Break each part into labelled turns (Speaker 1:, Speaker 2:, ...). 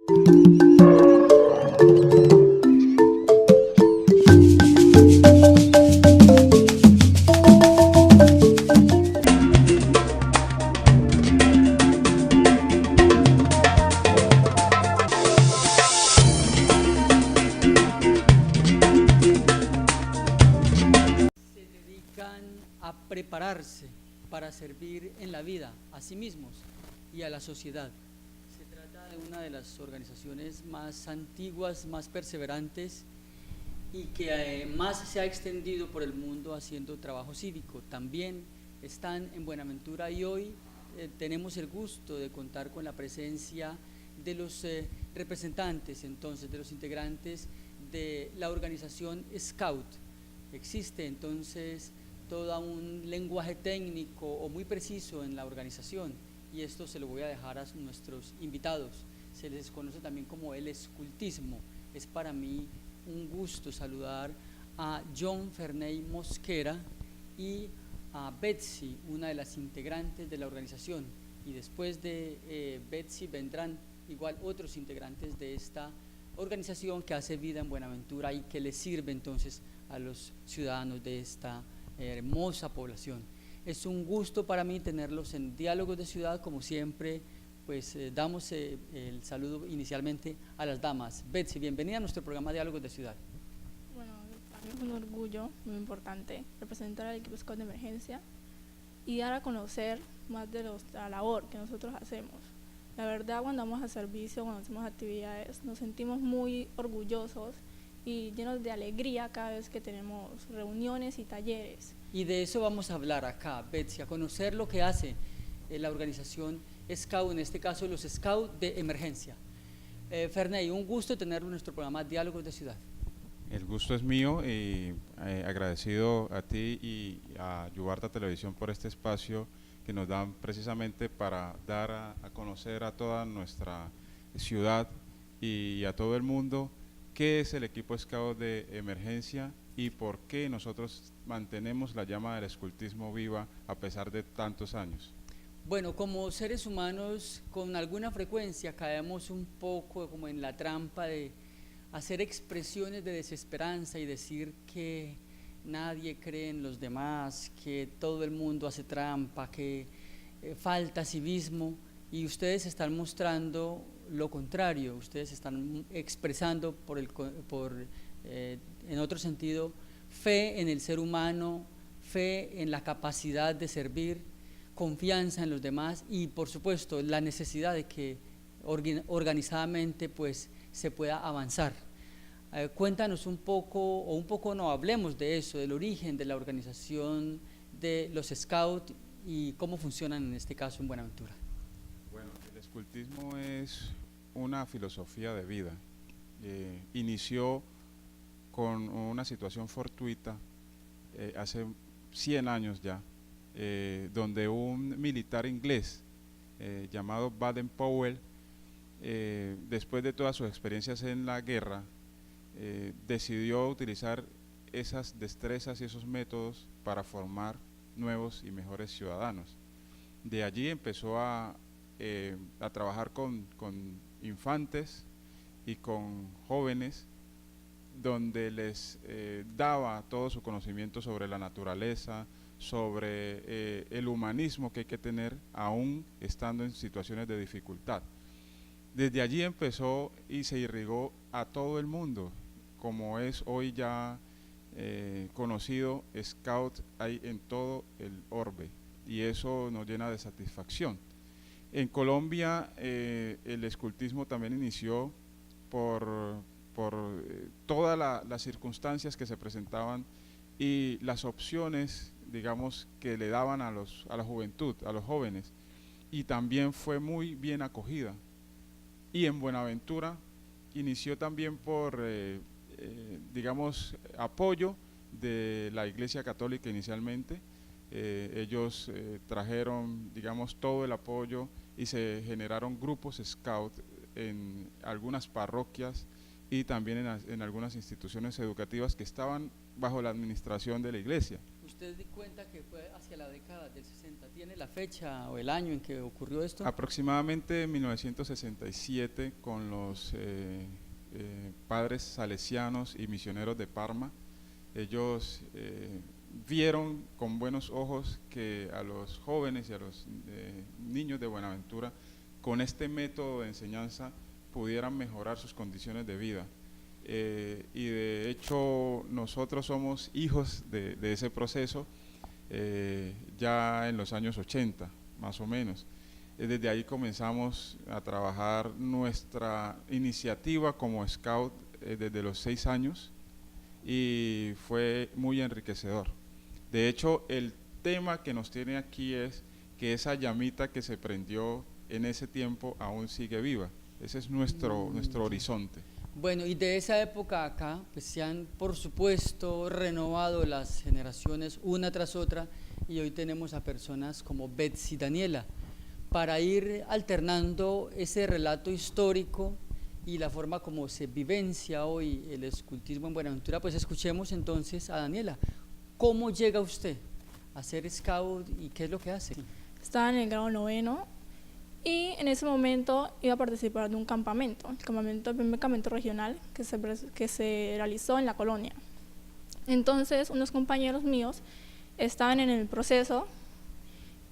Speaker 1: Se dedican a prepararse para servir en la vida a sí mismos y a la sociedad. Se trata de una de las organizaciones más antiguas, más perseverantes y que más se ha extendido por el mundo haciendo trabajo cívico. También están en Buenaventura y hoy tenemos el gusto de contar con la presencia de los representantes, entonces, de los integrantes de la organización Scout. Existe entonces todo un lenguaje técnico o muy preciso en la organización, y esto se lo voy a dejar a nuestros invitados. Se les conoce también como el escultismo. Es para mí un gusto saludar a John Ferney Mosquera y a Betsy, una de las integrantes de la organización, y después de Betsy vendrán igual otros integrantes de esta organización que hace vida en Buenaventura y que le sirve entonces a los ciudadanos de esta hermosa población. Es un gusto para mí tenerlos en Diálogos de Ciudad. Como siempre, pues damos el saludo inicialmente a las damas. Betsy, bienvenida a nuestro programa Diálogos de Ciudad.
Speaker 2: Bueno, para mí es un orgullo muy importante representar al equipo Scout de emergencia y dar a conocer más de la labor que nosotros hacemos. La verdad, cuando vamos a servicio, cuando hacemos actividades, nos sentimos muy orgullosos y llenos de alegría cada vez que tenemos reuniones y talleres.
Speaker 1: Y de eso vamos a hablar acá, Betsy, a conocer lo que hace la organización Scout, en este caso los Scout de emergencia. Ferney, un gusto tenerlo en nuestro programa Diálogos de Ciudad.
Speaker 3: El gusto es mío y agradecido a ti y a Yubarta Televisión por este espacio que nos dan precisamente para dar a conocer a toda nuestra ciudad y a todo el mundo qué es el equipo Scout de emergencia y por qué nosotros mantenemos la llama del escultismo viva a pesar de tantos años.
Speaker 1: Bueno, como seres humanos con alguna frecuencia caemos un poco como en la trampa de hacer expresiones de desesperanza y decir que nadie cree en los demás, que todo el mundo hace trampa, que falta civismo, y ustedes están mostrando lo contrario. Ustedes están expresando en otro sentido, fe en el ser humano, fe en la capacidad de servir, confianza en los demás y por supuesto la necesidad de que organizadamente pues se pueda avanzar. Cuéntanos un poco no, hablemos de eso, del origen de la organización de los Scouts y cómo funcionan en este caso en Buenaventura.
Speaker 3: Bueno, el escultismo es una filosofía de vida. Inició con una situación fortuita hace 100 años ya, donde un militar inglés llamado Baden-Powell, después de todas sus experiencias en la guerra, decidió utilizar esas destrezas y esos métodos para formar nuevos y mejores ciudadanos. De allí empezó a trabajar con infantes y con jóvenes, donde les daba todo su conocimiento sobre la naturaleza, sobre el humanismo que hay que tener aún estando en situaciones de dificultad. Desde allí empezó y se irrigó a todo el mundo, como es hoy ya conocido. Scout hay en todo el orbe y eso nos llena de satisfacción. En Colombia el escultismo también inició por todas las circunstancias que se presentaban y las opciones, digamos, que le daban a la juventud, a los jóvenes, y también fue muy bien acogida. Y en Buenaventura inició también por, digamos, apoyo de la Iglesia Católica inicialmente. Ellos trajeron, digamos, todo el apoyo y se generaron grupos Scout en algunas parroquias y también en algunas instituciones educativas que estaban bajo la administración de la iglesia.
Speaker 1: ¿Usted di cuenta que fue hacia la década del 60? ¿Tiene la fecha o el año en que ocurrió esto?
Speaker 3: Aproximadamente en 1967, con los padres salesianos y misioneros de Parma, ellos vieron con buenos ojos que a los jóvenes y a los niños de Buenaventura, con este método de enseñanza, pudieran mejorar sus condiciones de vida. Y de hecho nosotros somos hijos de ese proceso ya en los años 80, más o menos. Desde ahí comenzamos a trabajar nuestra iniciativa como Scout desde los 6 años y fue muy enriquecedor. De hecho, el tema que nos tiene aquí es que esa llamita que se prendió en ese tiempo aún sigue viva. Ese es nuestro horizonte.
Speaker 1: Bueno, y de esa época acá, pues se han, por supuesto, renovado las generaciones una tras otra, y hoy tenemos a personas como Betsy Daniela, para ir alternando ese relato histórico y la forma como se vivencia hoy el escultismo en Buenaventura. Pues escuchemos entonces a Daniela. ¿Cómo llega usted a ser scout y qué es lo que hace?
Speaker 2: Estaba en el grado 9 y en ese momento iba a participar de un campamento, el primer campamento regional que se realizó en la colonia. Entonces unos compañeros míos estaban en el proceso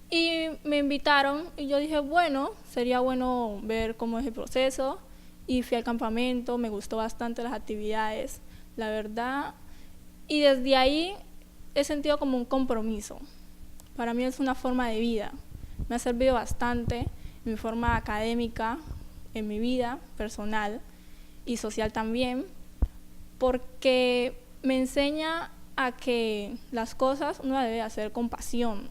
Speaker 2: y me invitaron y yo dije, bueno, sería bueno ver cómo es el proceso, y fui al campamento, me gustó bastante las actividades, la verdad, y desde ahí he sentido como un compromiso. Para mí es una forma de vida, me ha servido bastante en mi forma académica, en mi vida personal y social también, porque me enseña a que las cosas uno debe hacer con pasión.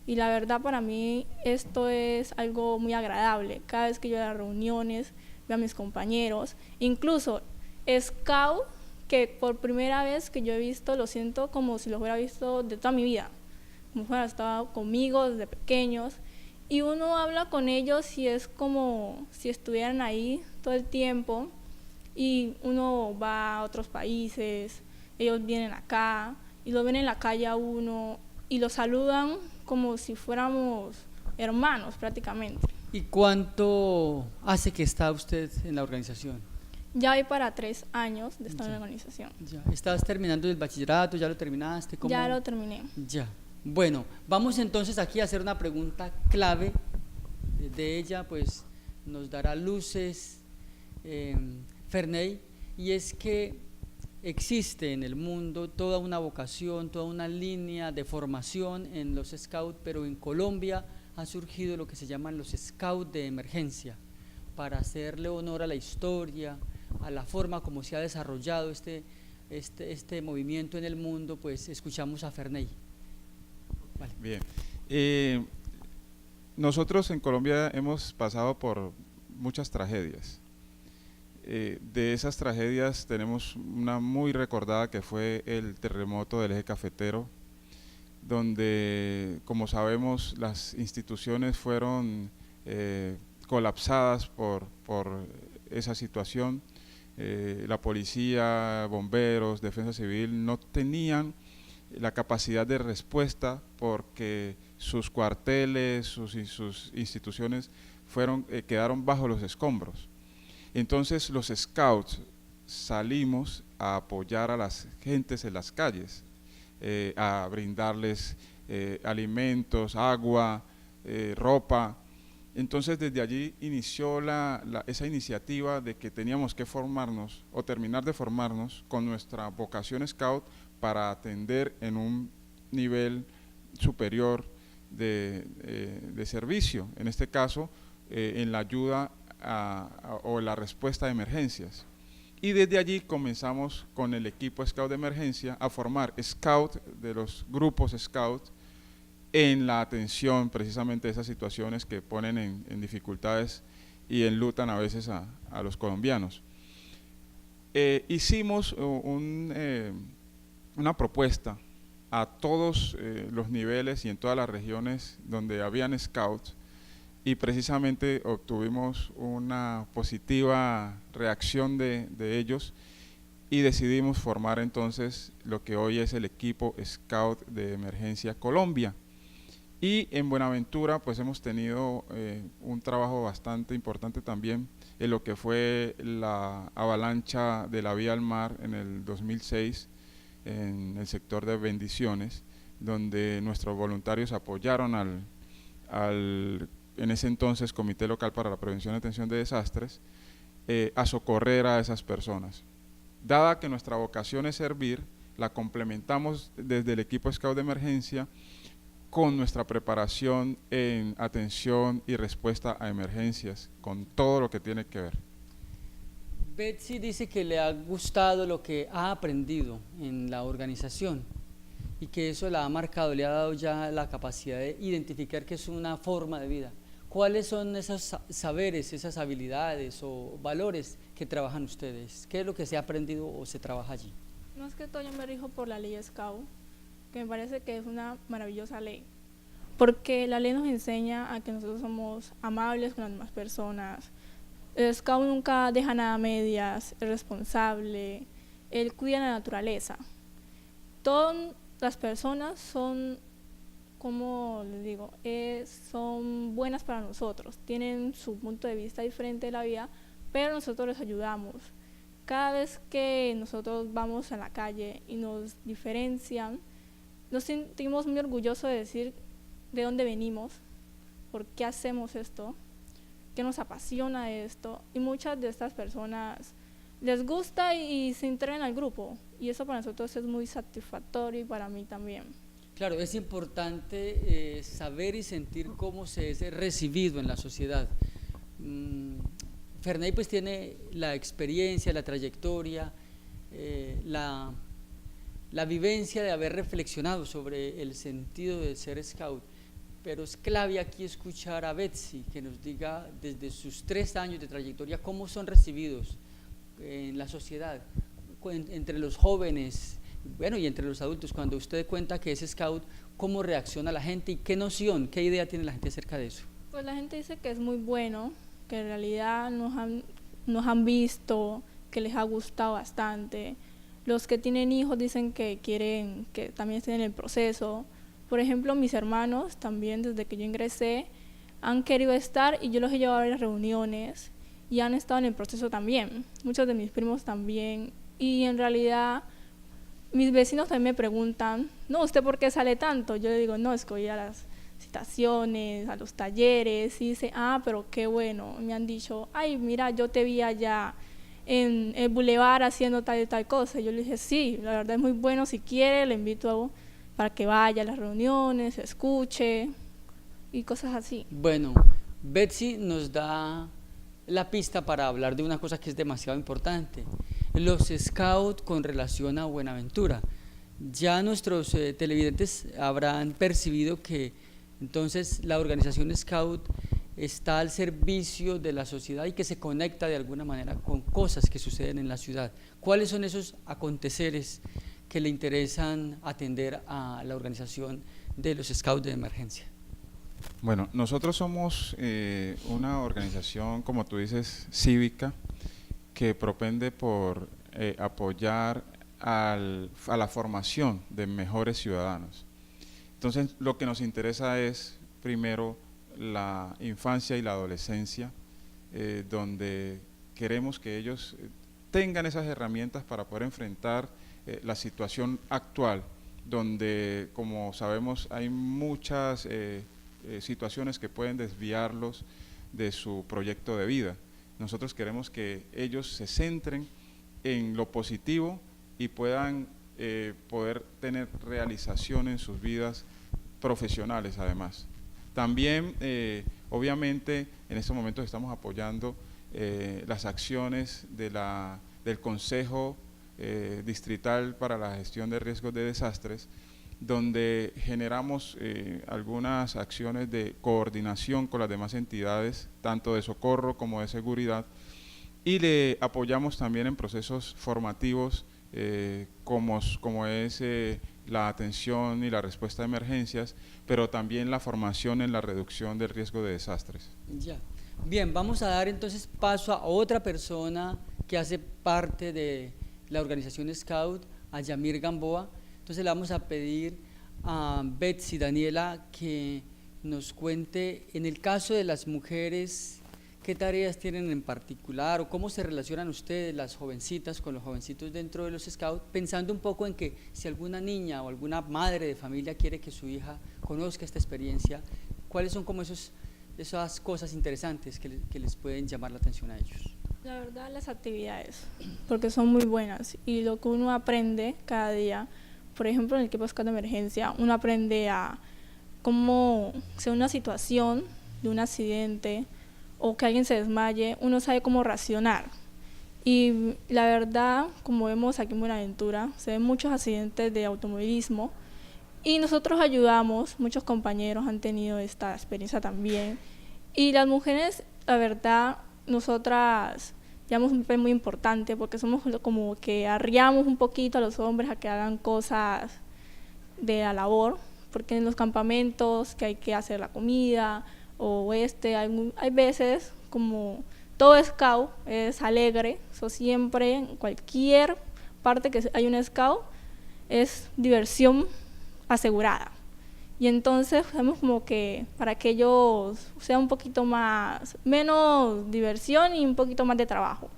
Speaker 2: Y la verdad, para mí esto es algo muy agradable. Cada vez que yo voy a las reuniones, veo a mis compañeros, incluso Scout, que por primera vez que yo he visto, lo siento como si lo hubiera visto de toda mi vida, como si hubieran estado conmigo desde pequeños, y uno habla con ellos y es como si estuvieran ahí todo el tiempo, y uno va a otros países, ellos vienen acá y lo ven en la calle a uno y lo saludan como si fuéramos hermanos prácticamente.
Speaker 1: ¿Y cuánto hace que está usted en la organización?
Speaker 2: Ya voy para 3 años de estar en la organización.
Speaker 1: Ya. ¿Estás terminando el bachillerato? ¿Ya lo terminaste? ¿Cómo?
Speaker 2: Ya lo terminé.
Speaker 1: Ya. Bueno, vamos entonces aquí a hacer una pregunta clave. De ella pues nos dará luces Ferney, y es que existe en el mundo toda una vocación, toda una línea de formación en los scouts, pero en Colombia ha surgido lo que se llaman los scouts de emergencia, para hacerle honor a la historia, a la forma como se ha desarrollado este movimiento en el mundo. Pues escuchamos a Ferney. Vale.
Speaker 3: Bien, nosotros en Colombia hemos pasado por muchas tragedias. De esas tragedias tenemos una muy recordada, que fue el terremoto del Eje Cafetero, donde, como sabemos, las instituciones fueron colapsadas por esa situación. La policía, bomberos, defensa civil no tenían la capacidad de respuesta, porque sus cuarteles, sus instituciones quedaron bajo los escombros. Entonces los scouts salimos a apoyar a las gentes en las calles, a brindarles alimentos, agua, ropa. Entonces desde allí inició esa iniciativa de que teníamos que formarnos o terminar de formarnos con nuestra vocación scout para atender en un nivel superior de servicio, en este caso en la ayuda o la respuesta a emergencias. Y desde allí comenzamos con el equipo Scout de emergencia a formar Scout de los grupos Scout en la atención precisamente de esas situaciones que ponen en dificultades y enlutan a veces a los colombianos. Hicimos una propuesta a todos los niveles y en todas las regiones donde habían Scouts, y precisamente obtuvimos una positiva reacción de ellos y decidimos formar entonces lo que hoy es el equipo Scout de Emergencia Colombia. Y en Buenaventura pues hemos tenido un trabajo bastante importante también en lo que fue la avalancha de la Vía al Mar en el 2006 en el sector de Bendiciones, donde nuestros voluntarios apoyaron en ese entonces Comité Local para la Prevención y Atención de Desastres a socorrer a esas personas. Dada que nuestra vocación es servir, la complementamos desde el equipo Scout de Emergencia con nuestra preparación en atención y respuesta a emergencias, con todo lo que tiene que ver.
Speaker 1: Betsy dice que le ha gustado lo que ha aprendido en la organización y que eso la ha marcado, le ha dado ya la capacidad de identificar que es una forma de vida. ¿Cuáles son esos saberes, esas habilidades o valores que trabajan ustedes? ¿Qué es lo que se ha aprendido o se trabaja allí?
Speaker 2: Más que todo yo me rijo por la ley Scout, que me parece que es una maravillosa ley, porque la ley nos enseña a que nosotros somos amables con las demás personas. El Scout nunca deja nada a medias, es responsable, él cuida la naturaleza. Todas las personas son, como les digo, son buenas para nosotros, tienen su punto de vista diferente de la vida, pero nosotros les ayudamos. Cada vez que nosotros vamos a la calle y nos diferencian, nos sentimos muy orgullosos de decir de dónde venimos, por qué hacemos esto, qué nos apasiona esto, y muchas de estas personas les gusta y se integran al grupo, y eso para nosotros es muy satisfactorio y para mí también.
Speaker 1: Claro, es importante saber y sentir cómo se es recibido en la sociedad. Ferney pues tiene la experiencia, la trayectoria, la vivencia de haber reflexionado sobre el sentido de ser scout, pero es clave aquí escuchar a Betsy que nos diga desde sus 3 años de trayectoria cómo son recibidos en la sociedad, entre los jóvenes, bueno, y entre los adultos. Cuando usted cuenta que es scout, ¿cómo reacciona la gente y qué noción, qué idea tiene la gente acerca de eso?
Speaker 2: Pues la gente dice que es muy bueno, que en realidad nos han visto, que les ha gustado bastante. Los que tienen hijos dicen que quieren que también estén en el proceso. Por ejemplo, mis hermanos también, desde que yo ingresé, han querido estar y yo los he llevado a varias reuniones y han estado en el proceso también. Muchos de mis primos también. Y en realidad, mis vecinos también me preguntan, no, ¿usted por qué sale tanto? Yo le digo, no, es que voy a las citaciones, a los talleres, y dice, pero qué bueno. Me han dicho, ay, mira, yo te vi allá en el bulevar haciendo tal y tal cosa. Y yo le dije, sí, la verdad es muy bueno, si quiere le invito para que vaya a las reuniones, escuche y cosas así.
Speaker 1: Bueno, Betsy nos da la pista para hablar de una cosa que es demasiado importante, los scouts con relación a Buenaventura. Ya nuestros televidentes habrán percibido que entonces la organización Scout está al servicio de la sociedad y que se conecta de alguna manera con cosas que suceden en la ciudad. ¿Cuáles son esos aconteceres que le interesan atender a la organización de los Scouts de Emergencia?
Speaker 3: Bueno, nosotros somos una organización, como tú dices, cívica, que propende por apoyar a la formación de mejores ciudadanos. Entonces, lo que nos interesa es, primero, la infancia y la adolescencia, donde queremos que ellos tengan esas herramientas para poder enfrentar la situación actual, donde, como sabemos, hay muchas situaciones que pueden desviarlos de su proyecto de vida. Nosotros queremos que ellos se centren en lo positivo y puedan poder tener realización en sus vidas profesionales además. También, obviamente, en estos momentos estamos apoyando las acciones del Consejo Distrital para la Gestión de Riesgos de Desastres, donde generamos algunas acciones de coordinación con las demás entidades, tanto de socorro como de seguridad, y le apoyamos también en procesos formativos como es la atención y la respuesta a emergencias, pero también la formación en la reducción del riesgo de desastres.
Speaker 1: Ya. Bien, vamos a dar entonces paso a otra persona que hace parte de la organización Scout, a Yamir Gamboa. Entonces le vamos a pedir a Betsy Daniela que nos cuente, en el caso de las mujeres, qué tareas tienen en particular o cómo se relacionan ustedes, las jovencitas, con los jovencitos dentro de los Scouts, pensando un poco en que si alguna niña o alguna madre de familia quiere que su hija conozca esta experiencia, ¿cuáles son como esas cosas interesantes que les pueden llamar la atención a ellos?
Speaker 2: La verdad, las actividades, porque son muy buenas y lo que uno aprende cada día, por ejemplo, en el equipo Scout de emergencia, uno aprende a cómo, si una situación de un accidente o que alguien se desmaye, uno sabe cómo reaccionar. Y la verdad, como vemos aquí en Buenaventura, se ven muchos accidentes de automovilismo y nosotros ayudamos, muchos compañeros han tenido esta experiencia también. Y las mujeres, la verdad, nosotras llevamos un papel muy importante porque somos como que arriamos un poquito a los hombres a que hagan cosas de la labor, porque en los campamentos que hay que hacer la comida o hay veces como todo scout es alegre, eso siempre en cualquier parte que hay un scout es diversión asegurada. Y entonces hacemos como que para que ellos sea un poquito menos diversión y un poquito más de trabajo.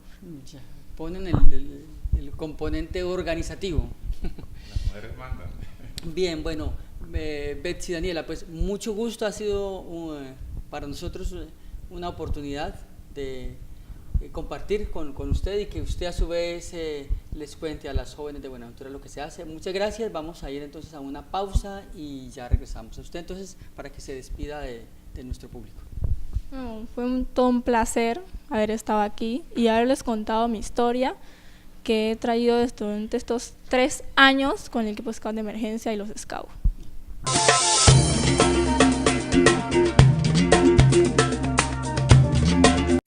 Speaker 1: Ya, ponen el componente organizativo.
Speaker 3: Las mujeres mandan.
Speaker 1: Bien, bueno, Betsy Daniela, pues mucho gusto, ha sido para nosotros una oportunidad de compartir con usted y que usted a su vez les cuente a las jóvenes de Buenaventura lo que se hace. Muchas gracias, vamos a ir entonces a una pausa y ya regresamos. A usted entonces para que se despida de nuestro público.
Speaker 2: Fue todo un placer haber estado aquí y haberles contado mi historia que he traído durante estos 3 años con el equipo Scout de emergencia y los Scouts.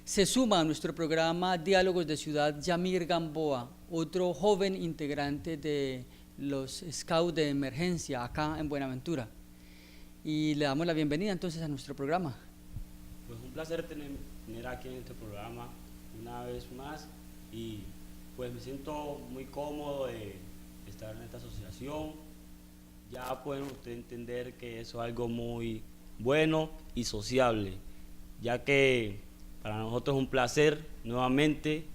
Speaker 1: Se suma a nuestro programa Diálogos de Ciudad Yamir Gamboa, otro joven integrante de los Scouts de emergencia acá en Buenaventura. Y le damos la bienvenida entonces a nuestro programa.
Speaker 4: Pues un placer tener aquí en este programa una vez más y pues me siento muy cómodo de estar en esta asociación. Ya pueden ustedes entender que eso es algo muy bueno y sociable, ya que para nosotros es un placer nuevamente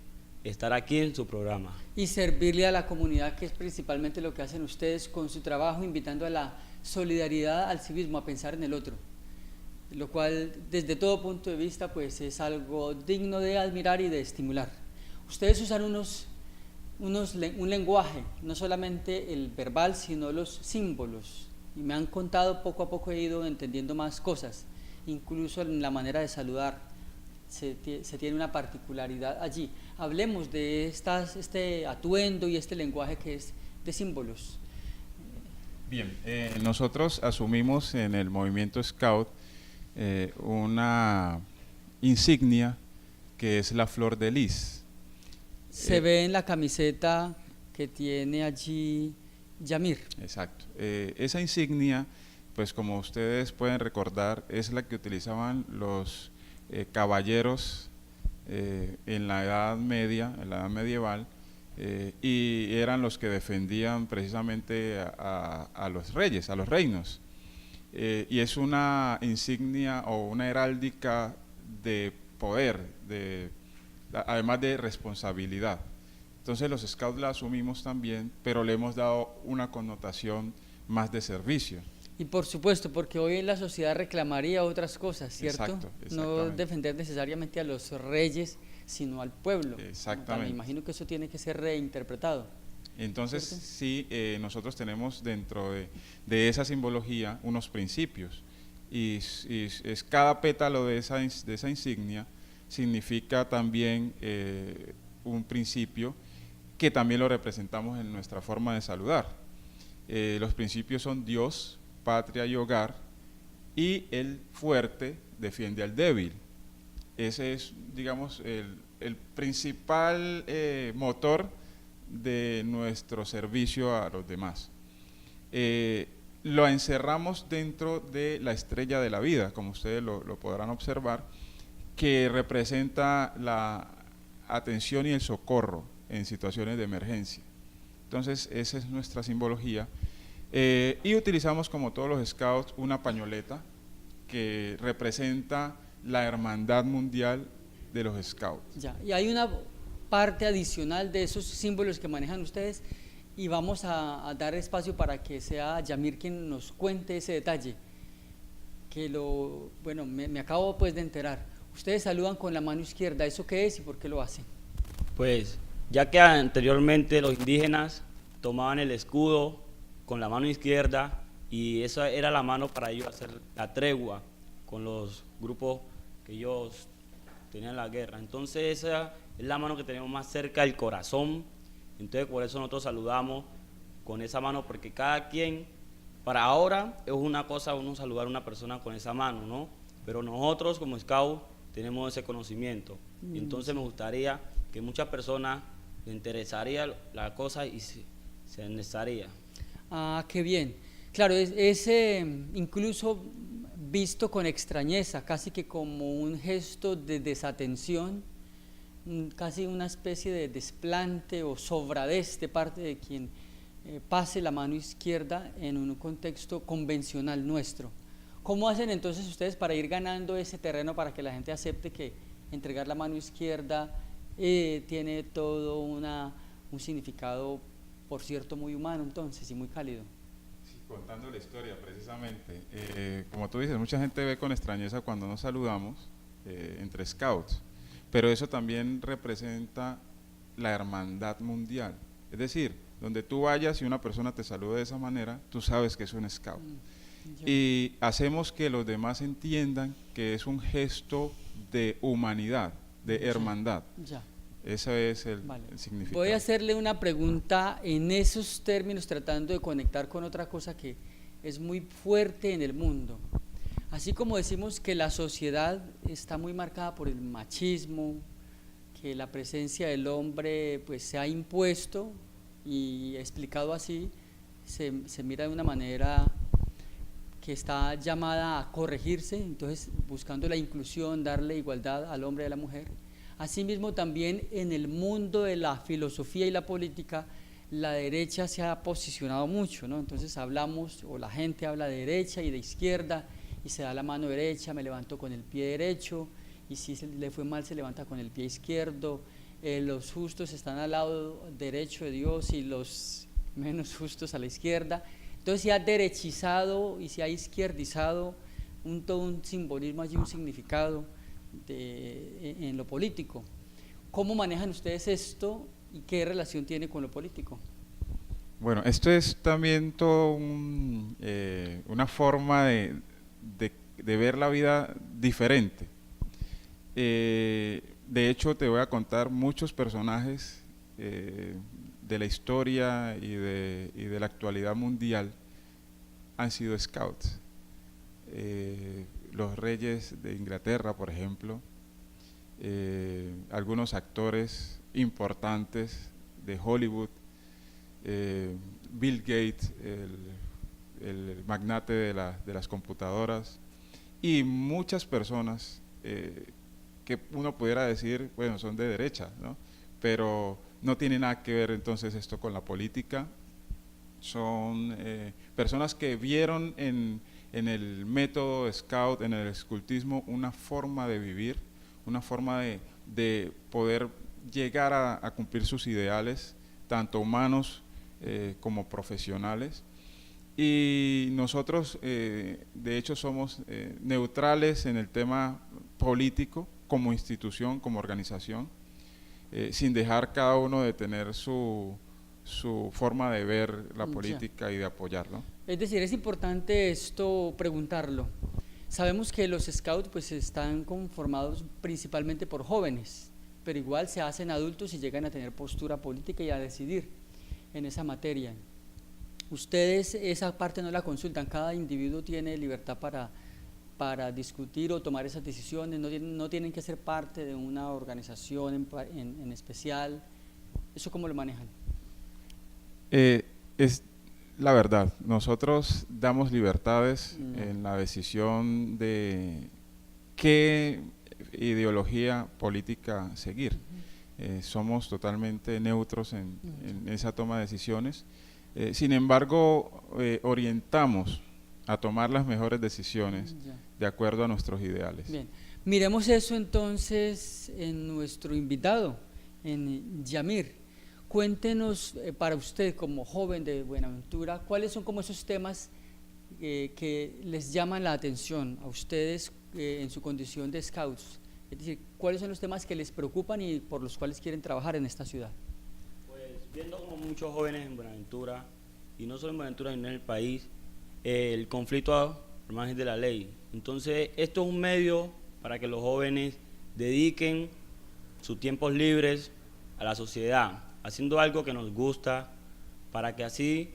Speaker 4: estar aquí en su programa.
Speaker 1: Y servirle a la comunidad, que es principalmente lo que hacen ustedes con su trabajo, invitando a la solidaridad, al civismo, a pensar en el otro, lo cual desde todo punto de vista pues es algo digno de admirar y de estimular. Ustedes usan un lenguaje, no solamente el verbal, sino los símbolos, y me han contado, poco a poco he ido entendiendo más cosas, incluso en la manera de saludar. Se tiene una particularidad allí. Hablemos de este atuendo y este lenguaje que es de símbolos.
Speaker 3: Bien, nosotros asumimos en el movimiento Scout una insignia que es la flor de lis.
Speaker 1: Se ve en la camiseta que tiene allí Yamir.
Speaker 3: Exacto. Esa insignia, pues como ustedes pueden recordar, es la que utilizaban los caballeros en la Edad Media, en la Edad medieval, y eran los que defendían precisamente a los reyes, a los reinos. Y es una insignia o una heráldica de poder, además de responsabilidad. Entonces los Scouts la asumimos también, pero le hemos dado una connotación más de servicio.
Speaker 1: Y por supuesto, porque hoy la sociedad reclamaría otras cosas, ¿cierto?
Speaker 3: Exacto,
Speaker 1: no defender necesariamente a los reyes, sino al pueblo.
Speaker 3: Exactamente.
Speaker 1: Me imagino que eso tiene que ser reinterpretado.
Speaker 3: Entonces,
Speaker 1: ¿cierto?
Speaker 3: sí, nosotros tenemos dentro de esa simbología unos principios, y es cada pétalo de esa insignia significa también un principio que también lo representamos en nuestra forma de saludar. Los principios son Dios, patria y hogar, y el fuerte defiende al débil. Ese es, digamos, el principal motor de nuestro servicio a los demás. lo encerramos dentro de la estrella de la vida, como ustedes lo podrán observar, que representa la atención y el socorro en situaciones de emergencia. Entonces, esa es nuestra simbología. Y utilizamos, como todos los scouts, una pañoleta que representa la hermandad mundial de los scouts.
Speaker 1: Ya, y hay una parte adicional de esos símbolos que manejan ustedes, y vamos a dar espacio para que sea Yamir quien nos cuente ese detalle, que bueno, me acabo pues de enterar. Ustedes saludan con la mano izquierda, ¿eso qué es y por qué lo hacen?
Speaker 4: Pues ya que anteriormente los indígenas tomaban el escudo con la mano izquierda y esa era la mano para ellos hacer la tregua con los grupos que ellos tenían la guerra. Entonces esa es la mano que tenemos más cerca del corazón. Entonces por eso nosotros saludamos con esa mano, porque cada quien, para ahora es una cosa uno saludar a una persona con esa mano, ¿no? Pero nosotros como Scout tenemos ese conocimiento. Entonces me gustaría que muchas personas les interesaría la cosa y se necesitaría.
Speaker 1: Ah, qué bien. Claro, es incluso visto con extrañeza, casi que como un gesto de desatención, casi una especie de desplante o sobradez de parte de quien pase la mano izquierda en un contexto convencional nuestro. ¿Cómo hacen entonces ustedes para ir ganando ese terreno, para que la gente acepte que entregar la mano izquierda tiene todo un significado, por cierto, muy humano entonces y muy cálido?
Speaker 3: Sí, contando la historia precisamente, como tú dices, mucha gente ve con extrañeza cuando nos saludamos entre scouts, pero eso también representa la hermandad mundial. Es decir, donde tú vayas y una persona te saluda de esa manera, tú sabes que es un scout. Y hacemos que los demás entiendan que es un gesto de humanidad, de hermandad.
Speaker 1: Ya.
Speaker 3: Ese es el significado.
Speaker 1: Voy a hacerle una pregunta en esos términos, tratando de conectar con otra cosa que es muy fuerte en el mundo. Así como decimos que la sociedad está muy marcada por el machismo, que la presencia del hombre pues se ha impuesto y explicado así, se mira de una manera que está llamada a corregirse, entonces buscando la inclusión, darle igualdad al hombre y a la mujer. Asimismo, también en el mundo de la filosofía y la política, la derecha se ha posicionado mucho, ¿no? Entonces hablamos, o la gente habla de derecha y de izquierda, y se da la mano derecha, me levanto con el pie derecho, y si le fue mal se levanta con el pie izquierdo. Los justos están al lado derecho de Dios y los menos justos a la izquierda. Entonces se ha derechizado y se ha izquierdizado todo un simbolismo allí, un significado en lo político. ¿Cómo manejan ustedes esto y qué relación tiene con lo político?
Speaker 3: Bueno, esto es también todo una forma de ver la vida diferente. De hecho, te voy a contar muchos personajes de la historia y de la actualidad mundial han sido scouts. Los reyes de Inglaterra, por ejemplo, algunos actores importantes de Hollywood, Bill Gates, el magnate de las computadoras, y muchas personas que uno pudiera decir, bueno, son de derecha, ¿no? Pero no tiene nada que ver entonces esto con la política. Son personas que vieron en el método scout, en el escultismo, una forma de vivir, una forma de poder llegar a cumplir sus ideales, tanto humanos como profesionales. Y nosotros, de hecho, somos neutrales en el tema político, como institución, como organización, sin dejar cada uno de tener su forma de ver la política y de apoyarlo.
Speaker 1: Es decir, es importante esto preguntarlo. Sabemos que los scouts pues están conformados principalmente por jóvenes, pero igual se hacen adultos y llegan a tener postura política y a decidir en esa materia. Ustedes esa parte no la consultan, cada individuo tiene libertad para discutir o tomar esas decisiones, no tienen que ser parte de una organización en especial. ¿Eso cómo lo manejan?
Speaker 3: la verdad. Nosotros damos libertades
Speaker 1: Mm.
Speaker 3: en la decisión de qué ideología política seguir. Somos totalmente neutros en esa toma de decisiones. Sin embargo, orientamos a tomar las mejores decisiones
Speaker 1: Ya.
Speaker 3: de acuerdo a nuestros ideales.
Speaker 1: Bien, miremos eso entonces en nuestro invitado, en Yamir. Cuéntenos para usted como joven de Buenaventura, ¿cuáles son como esos temas que les llaman la atención a ustedes en su condición de scouts? Es decir, ¿cuáles son los temas que les preocupan y por los cuales quieren trabajar en esta ciudad?
Speaker 4: Pues viendo como muchos jóvenes en Buenaventura, y no solo en Buenaventura, sino en el país, el conflicto al margen de la ley. Entonces, esto es un medio para que los jóvenes dediquen sus tiempos libres a la sociedad, haciendo algo que nos gusta, para que así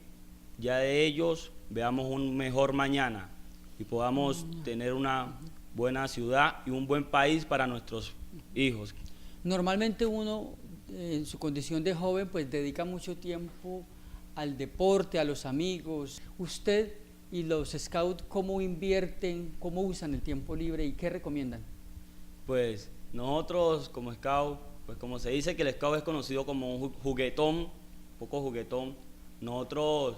Speaker 4: ya de ellos veamos un mejor mañana y podamos tener una buena ciudad y un buen país para nuestros hijos.
Speaker 1: Normalmente uno en su condición de joven pues dedica mucho tiempo al deporte, a los amigos. ¿Usted y los scouts cómo invierten, cómo usan el tiempo libre y qué recomiendan?
Speaker 4: Pues nosotros como scout, pues como se dice que el scout es conocido como un juguetón, poco juguetón, nosotros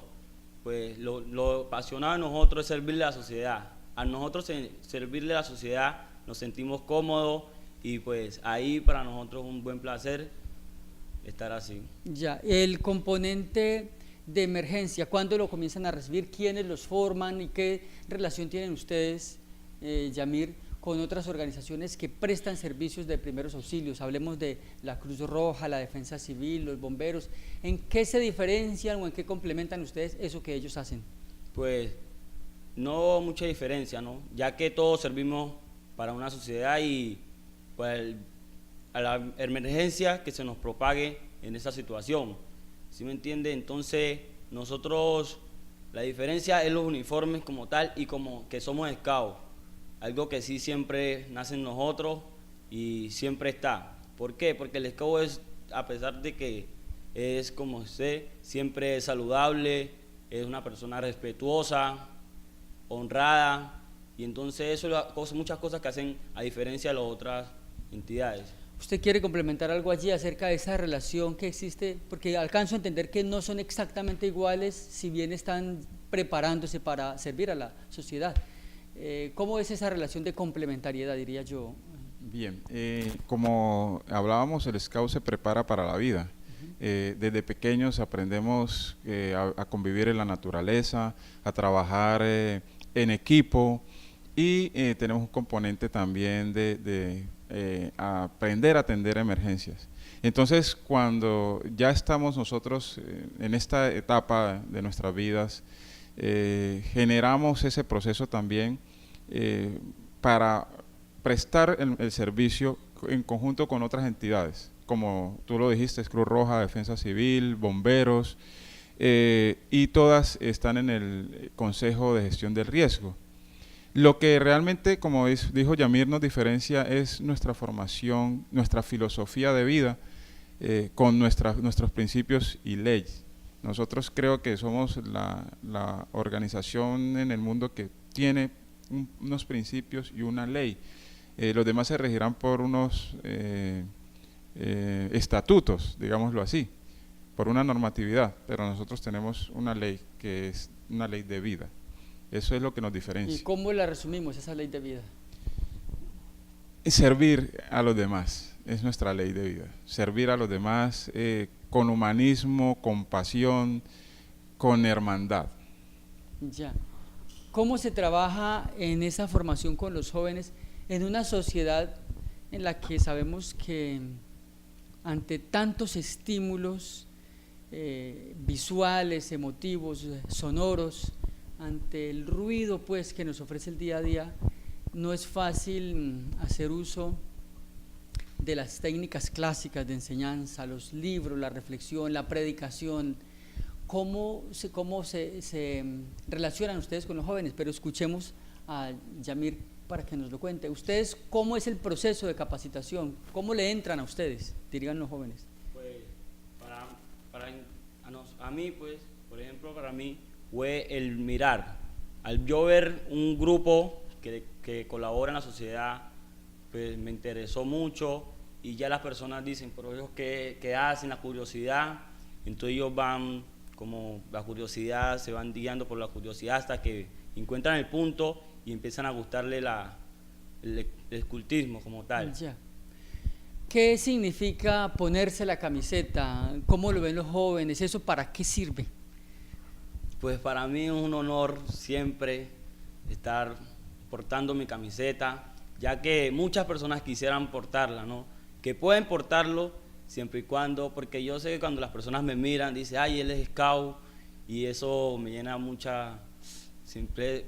Speaker 4: pues lo apasionado de nosotros es servirle a la sociedad. A nosotros servirle a la sociedad nos sentimos cómodos y pues ahí para nosotros es un buen placer estar así.
Speaker 1: Ya, el componente de emergencia, ¿cuándo lo comienzan a recibir? ¿Quiénes los forman y qué relación tienen ustedes, Yamir, con otras organizaciones que prestan servicios de primeros auxilios? Hablemos de la Cruz Roja, la Defensa Civil, los bomberos. ¿En qué se diferencian o en qué complementan ustedes eso que ellos hacen?
Speaker 4: Pues no mucha diferencia, ¿no? Ya que todos servimos para una sociedad y pues a la emergencia que se nos propague en esa situación. ¿Sí me entiende? Entonces nosotros, la diferencia es los uniformes como tal y como que somos scouts, algo que sí siempre nace en nosotros y siempre está. ¿Por qué? Porque el scout es, a pesar de que es como sé, siempre es saludable, es una persona respetuosa, honrada, y entonces eso es muchas cosas que hacen a diferencia de las otras entidades.
Speaker 1: ¿Usted quiere complementar algo allí acerca de esa relación que existe? Porque alcanzo a entender que no son exactamente iguales, si bien están preparándose para servir a la sociedad. ¿Cómo es esa relación de complementariedad, diría yo?
Speaker 3: Bien, como hablábamos, el scout se prepara para la vida. Desde pequeños aprendemos a convivir en la naturaleza, a trabajar en equipo y tenemos un componente también de aprender a atender emergencias. Entonces, cuando ya estamos nosotros en esta etapa de nuestras vidas, generamos ese proceso también para prestar el servicio en conjunto con otras entidades, como tú lo dijiste, Cruz Roja, Defensa Civil, bomberos, y todas están en el Consejo de Gestión del Riesgo. Lo que realmente, como dijo Yamir, nos diferencia es nuestra formación, nuestra filosofía de vida con nuestros principios y leyes. Nosotros creo que somos la organización en el mundo que tiene unos principios y una ley. Los demás se regirán por unos estatutos, digámoslo así, por una normatividad, pero nosotros tenemos una ley que es una ley de vida. Eso es lo que nos diferencia.
Speaker 1: ¿Y cómo la resumimos, esa ley de vida?
Speaker 3: Servir a los demás, es nuestra ley de vida. Servir a los demás con humanismo, con pasión, con hermandad.
Speaker 1: Ya. ¿Cómo se trabaja en esa formación con los jóvenes en una sociedad en la que sabemos que ante tantos estímulos visuales, emotivos, sonoros, ante el ruido pues que nos ofrece el día a día, no es fácil hacer uso de las técnicas clásicas de enseñanza, los libros, la reflexión, la predicación? ¿Cómo se relacionan ustedes con los jóvenes? Pero escuchemos a Yamir para que nos lo cuente. ¿Ustedes cómo es el proceso de capacitación? ¿Cómo le entran a ustedes, dirían los jóvenes?
Speaker 4: Pues a mí, pues, por ejemplo, para mí, fue el mirar. Al yo ver un grupo que colabora en la sociedad, pues me interesó mucho y ya las personas dicen, pero ellos qué hacen, la curiosidad, entonces ellos van como la curiosidad, se van guiando por la curiosidad hasta que encuentran el punto y empiezan a gustarle el escultismo como tal.
Speaker 1: Ya. ¿Qué significa ponerse la camiseta? ¿Cómo lo ven los jóvenes? ¿Eso para qué sirve?
Speaker 4: Pues para mí es un honor siempre estar portando mi camiseta, ya que muchas personas quisieran portarla, ¿no? Que pueden portarlo siempre y cuando, porque yo sé que cuando las personas me miran, dicen, ay, él es scout, y eso me llena mucha simple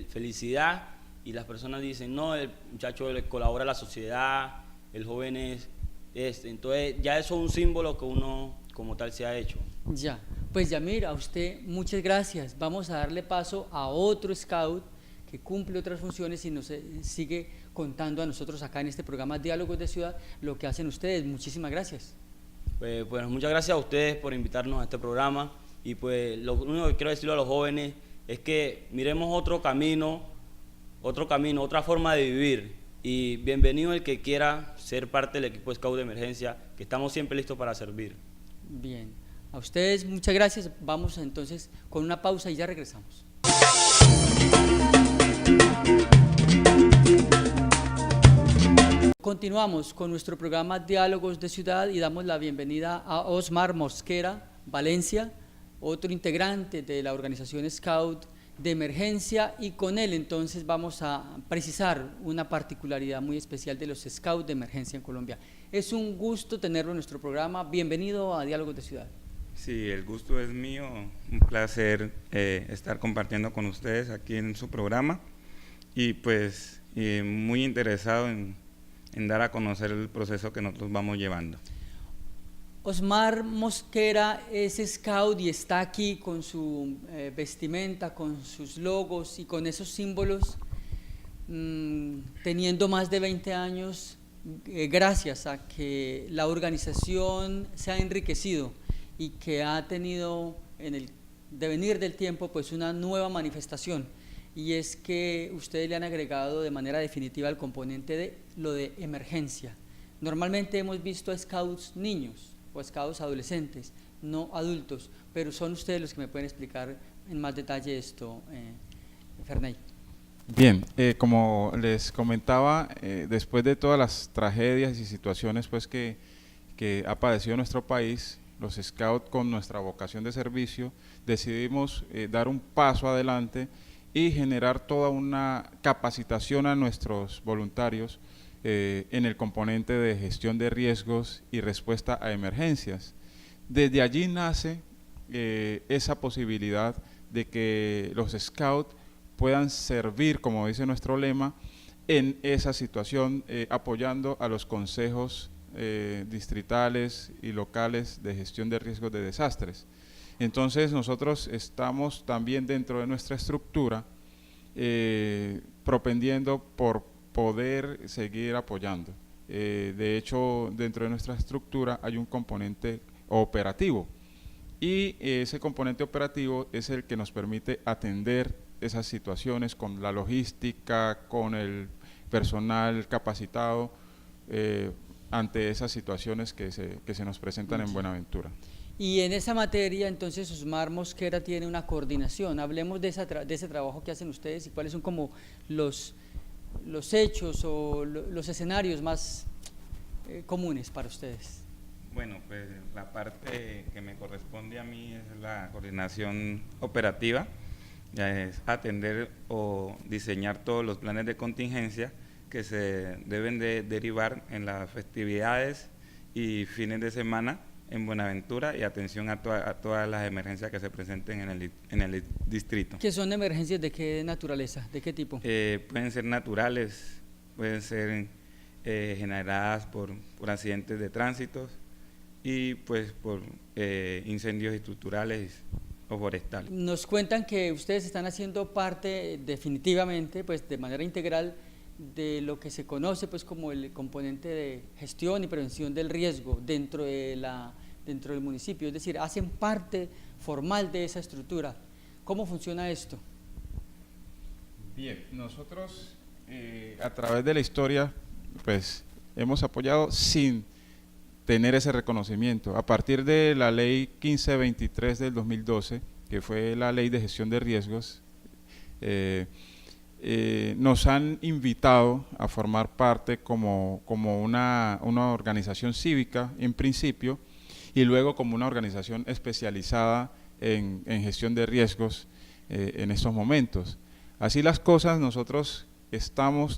Speaker 4: felicidad, y las personas dicen, no, el muchacho le colabora a la sociedad, el joven es entonces ya eso es un símbolo que uno como tal se ha hecho.
Speaker 1: Ya, pues Yamir, a usted muchas gracias. Vamos a darle paso a otro scout que cumple otras funciones y nos sigue contando a nosotros acá en este programa Diálogos de Ciudad lo que hacen ustedes. Muchísimas gracias.
Speaker 4: Pues muchas gracias a ustedes por invitarnos a este programa y pues lo único que quiero decirle a los jóvenes es que miremos otro camino, otra forma de vivir y bienvenido el que quiera ser parte del equipo Scout de Emergencia, que estamos siempre listos para servir.
Speaker 1: Bien, a ustedes muchas gracias. Vamos entonces con una pausa y ya regresamos. Continuamos con nuestro programa Diálogos de Ciudad y damos la bienvenida a Osmar Mosquera Valencia, otro integrante de la organización Scout de Emergencia, y con él entonces vamos a precisar una particularidad muy especial de los Scouts de Emergencia en Colombia. Es un gusto tenerlo en nuestro programa. Bienvenido a Diálogos de Ciudad.
Speaker 5: Sí, el gusto es mío, un placer estar compartiendo con ustedes aquí en su programa y pues muy interesado en dar a conocer el proceso que nosotros vamos llevando.
Speaker 1: Osmar Mosquera es scout y está aquí con su vestimenta, con sus logos y con esos símbolos, teniendo más de 20 años, gracias a que la organización se ha enriquecido y que ha tenido en el devenir del tiempo pues una nueva manifestación, y es que ustedes le han agregado de manera definitiva el componente de lo de emergencia. Normalmente hemos visto a scouts niños o scouts adolescentes, no adultos, pero son ustedes los que me pueden explicar en más detalle esto, Ferney.
Speaker 3: Bien, como les comentaba, después de todas las tragedias y situaciones pues que ha padecido nuestro país, los scouts con nuestra vocación de servicio decidimos dar un paso adelante y generar toda una capacitación a nuestros voluntarios en el componente de gestión de riesgos y respuesta a emergencias. Desde allí nace esa posibilidad de que los scouts puedan servir, como dice nuestro lema, en esa situación, apoyando a los consejos distritales y locales de gestión de riesgos de desastres. Entonces nosotros estamos también dentro de nuestra estructura propendiendo por poder seguir apoyando. De hecho, dentro de nuestra estructura hay un componente operativo y ese componente operativo es el que nos permite atender esas situaciones con la logística, con el personal capacitado ante esas situaciones que se nos presentan en Buenaventura.
Speaker 1: Y en esa materia, entonces, Osmar Mosquera tiene una coordinación. Hablemos de ese trabajo que hacen ustedes y cuáles son como los hechos o los escenarios más comunes para ustedes.
Speaker 5: Bueno, pues la parte que me corresponde a mí es la coordinación operativa, ya es atender o diseñar todos los planes de contingencia que se deben de derivar en las festividades y fines de semana en Buenaventura y atención a todas las emergencias que se presenten en el distrito.
Speaker 1: ¿Qué son emergencias de qué naturaleza, de qué tipo?
Speaker 5: Pueden ser naturales, pueden ser generadas por accidentes de tránsito y pues por incendios estructurales o forestales.
Speaker 1: Nos cuentan que ustedes están haciendo parte definitivamente, pues de manera integral, de lo que se conoce pues como el componente de gestión y prevención del riesgo dentro del municipio, es decir, hacen parte formal de esa estructura. ¿Cómo funciona esto?
Speaker 3: Bien, nosotros a través de la historia pues hemos apoyado sin tener ese reconocimiento. A partir de la ley 1523 del 2012, que fue la ley de gestión de riesgos, nos han invitado a formar parte como una organización cívica en principio, y luego como una organización especializada en gestión de riesgos en estos momentos. Así las cosas, nosotros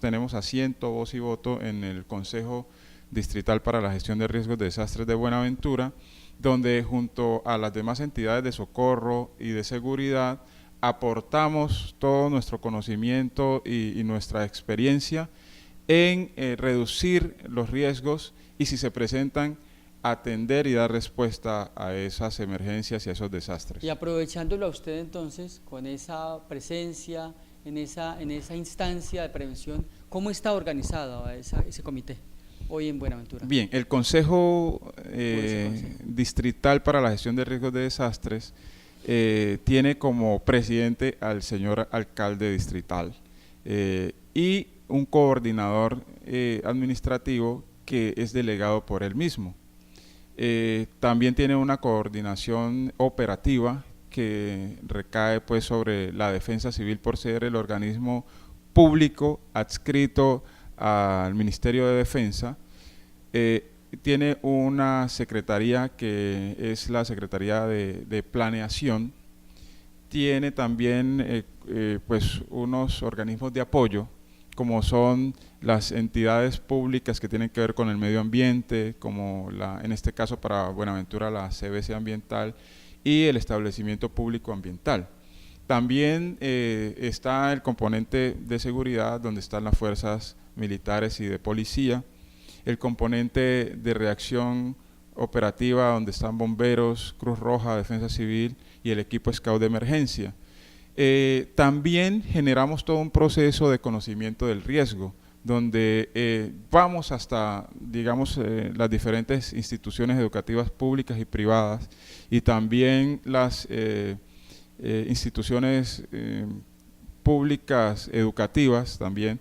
Speaker 3: tenemos asiento, voz y voto en el Consejo Distrital para la Gestión de Riesgos de Desastres de Buenaventura, donde junto a las demás entidades de socorro y de seguridad aportamos todo nuestro conocimiento y nuestra experiencia en reducir los riesgos y, si se presentan, atender y dar respuesta a esas emergencias y a esos desastres.
Speaker 1: Y aprovechándolo a usted entonces, con esa presencia en esa instancia de prevención, ¿cómo está organizado ese comité hoy en Buenaventura?
Speaker 3: Bien, el Consejo Distrital para la Gestión de Riesgos de Desastres tiene como presidente al señor alcalde distrital y un coordinador administrativo que es delegado por él mismo. También tiene una coordinación operativa que recae pues sobre la Defensa Civil, por ser el organismo público adscrito al Ministerio de Defensa. Tiene una secretaría que es la Secretaría de Planeación. Tiene también pues unos organismos de apoyo, como son las entidades públicas que tienen que ver con el medio ambiente, como en este caso para Buenaventura la CBC Ambiental y el establecimiento público ambiental. También está el componente de seguridad, donde están las fuerzas militares y de policía, el componente de reacción operativa, donde están bomberos, Cruz Roja, Defensa Civil y el equipo Scout de emergencia. También generamos todo un proceso de conocimiento del riesgo, donde vamos hasta, digamos, las diferentes instituciones educativas públicas y privadas, y también las instituciones públicas educativas también,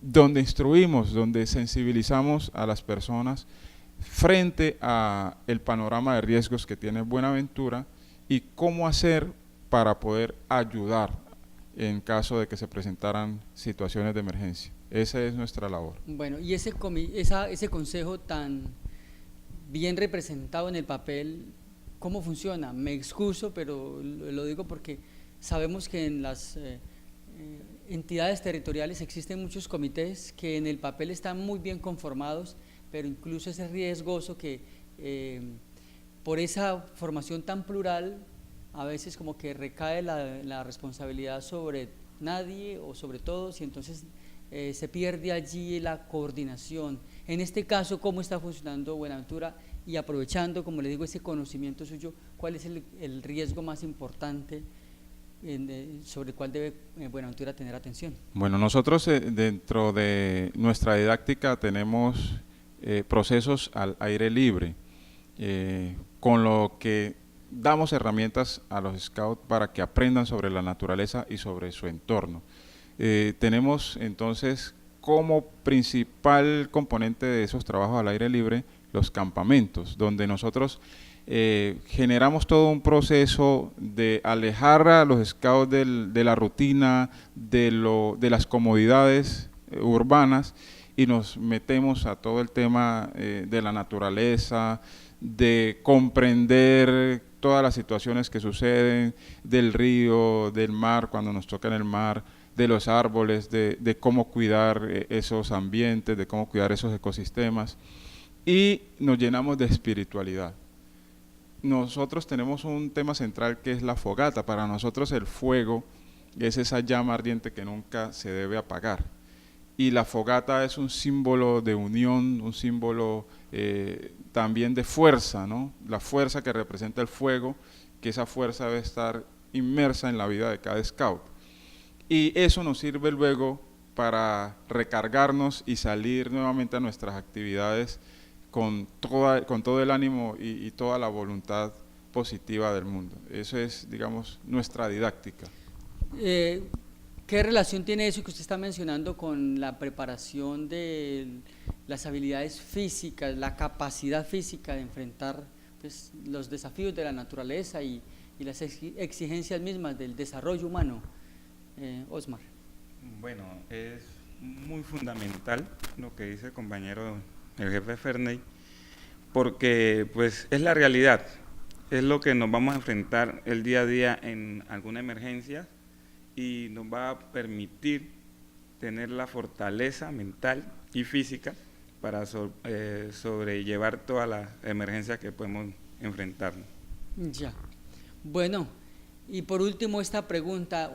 Speaker 3: donde instruimos, donde sensibilizamos a las personas frente a el panorama de riesgos que tiene Buenaventura y cómo hacer para poder ayudar en caso de que se presentaran situaciones de emergencia. Esa es nuestra labor.
Speaker 1: Bueno, y ese consejo tan bien representado en el papel, ¿cómo funciona? Me excuso, pero lo digo porque sabemos que en las entidades territoriales existen muchos comités que en el papel están muy bien conformados, pero incluso es riesgoso que por esa formación tan plural a veces como que recae la responsabilidad sobre nadie o sobre todos, y entonces se pierde allí la coordinación. En este caso, ¿cómo está funcionando Buenaventura? Y aprovechando, como le digo, ese conocimiento suyo, ¿cuál es el riesgo más importante sobre el cual debe Buenaventura tener atención?
Speaker 3: Bueno, nosotros dentro de nuestra didáctica tenemos procesos al aire libre, con lo que damos herramientas a los scouts para que aprendan sobre la naturaleza y sobre su entorno. Tenemos entonces como principal componente de esos trabajos al aire libre los campamentos, donde nosotros generamos todo un proceso de alejar a los scouts de la rutina, de las comodidades urbanas, y nos metemos a todo el tema de la naturaleza, de comprender todas las situaciones que suceden, del río, del mar, cuando nos toca en el mar, de los árboles, de cómo cuidar esos ambientes, de cómo cuidar esos ecosistemas, y nos llenamos de espiritualidad. Nosotros tenemos un tema central que es la fogata. Para nosotros el fuego es esa llama ardiente que nunca se debe apagar, y la fogata es un símbolo de unión, un símbolo también de fuerza, ¿no? La fuerza que representa el fuego, que esa fuerza debe estar inmersa en la vida de cada scout. Y eso nos sirve luego para recargarnos y salir nuevamente a nuestras actividades con todo el ánimo y toda la voluntad positiva del mundo. Eso es, digamos, nuestra didáctica.
Speaker 1: ¿Qué relación tiene eso que usted está mencionando con la preparación de las habilidades físicas, la capacidad física de enfrentar pues, los desafíos de la naturaleza y las exigencias mismas del desarrollo humano? Osmar.
Speaker 5: Bueno, es muy fundamental lo que dice el compañero, el jefe Ferney, porque pues es la realidad, es lo que nos vamos a enfrentar el día a día en alguna emergencia y nos va a permitir tener la fortaleza mental y física para sobrellevar todas las emergencias que podemos enfrentar.
Speaker 1: Ya. Bueno, y por último esta pregunta,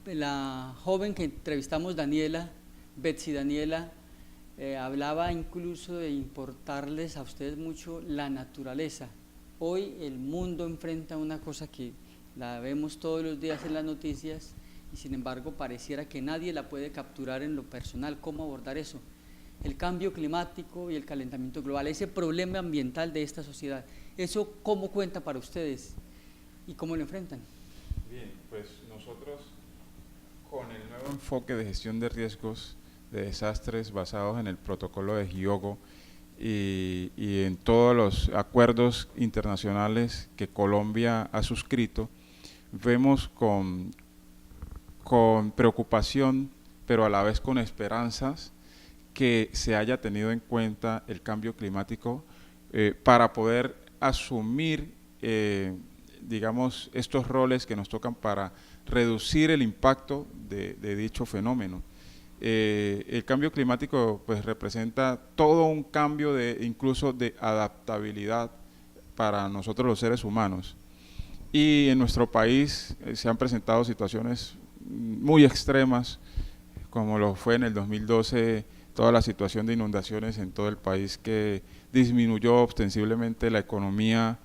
Speaker 1: la joven que entrevistamos, Daniela, Betsy Daniela, hablaba incluso de importarles a ustedes mucho la naturaleza. Hoy el mundo enfrenta una cosa que la vemos todos los días en las noticias y sin embargo pareciera que nadie la puede capturar en lo personal. ¿Cómo abordar eso? El cambio climático y el calentamiento global, ese problema ambiental de esta sociedad, ¿eso cómo cuenta para ustedes y cómo lo enfrentan?
Speaker 3: Bien, pues nosotros con el nuevo enfoque de gestión de riesgos de desastres basados en el protocolo de Hyogo y en todos los acuerdos internacionales que Colombia ha suscrito, vemos con preocupación, pero a la vez con esperanzas, que se haya tenido en cuenta el cambio climático para poder asumir, digamos, estos roles que nos tocan para reducir el impacto de dicho fenómeno. El cambio climático pues representa todo un cambio incluso de adaptabilidad para nosotros los seres humanos. Y en nuestro país se han presentado situaciones muy extremas, como lo fue en el 2012, toda la situación de inundaciones en todo el país que disminuyó ostensiblemente la economía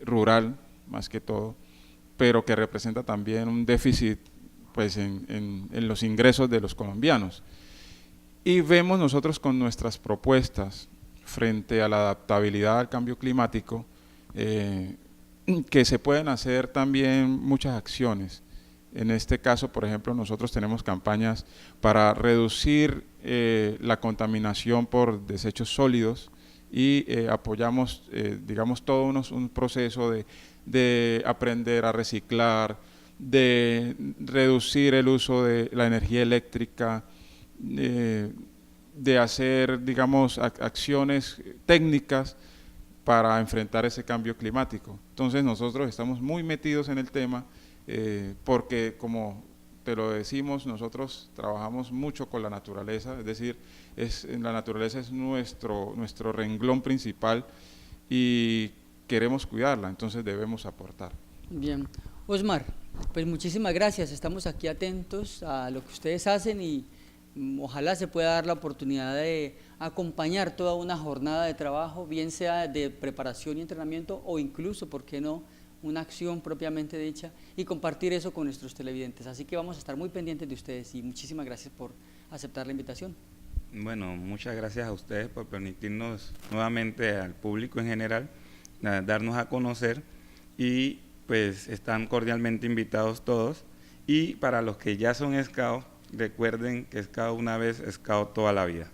Speaker 3: rural, más que todo, pero que representa también un déficit pues, en los ingresos de los colombianos. Y vemos nosotros con nuestras propuestas frente a la adaptabilidad al cambio climático, que se pueden hacer también muchas acciones. En este caso, por ejemplo, nosotros tenemos campañas para reducir la contaminación por desechos sólidos y apoyamos, digamos, todo un proceso de aprender a reciclar, de reducir el uso de la energía eléctrica, de hacer, digamos, acciones técnicas para enfrentar ese cambio climático. Entonces nosotros estamos muy metidos en el tema porque, como te lo decimos, nosotros trabajamos mucho con la naturaleza, es decir, la naturaleza es nuestro renglón principal y queremos cuidarla, entonces debemos aportar.
Speaker 1: Bien. Osmar, pues muchísimas gracias, estamos aquí atentos a lo que ustedes hacen y ojalá se pueda dar la oportunidad de acompañar toda una jornada de trabajo, bien sea de preparación y entrenamiento o incluso, ¿por qué no?, una acción propiamente dicha y compartir eso con nuestros televidentes. Así que vamos a estar muy pendientes de ustedes y muchísimas gracias por aceptar la invitación.
Speaker 5: Bueno, muchas gracias a ustedes por permitirnos nuevamente al público en general darnos a conocer y pues están cordialmente invitados todos. Y para los que ya son Scout, recuerden que Scout una vez, Scout toda la vida.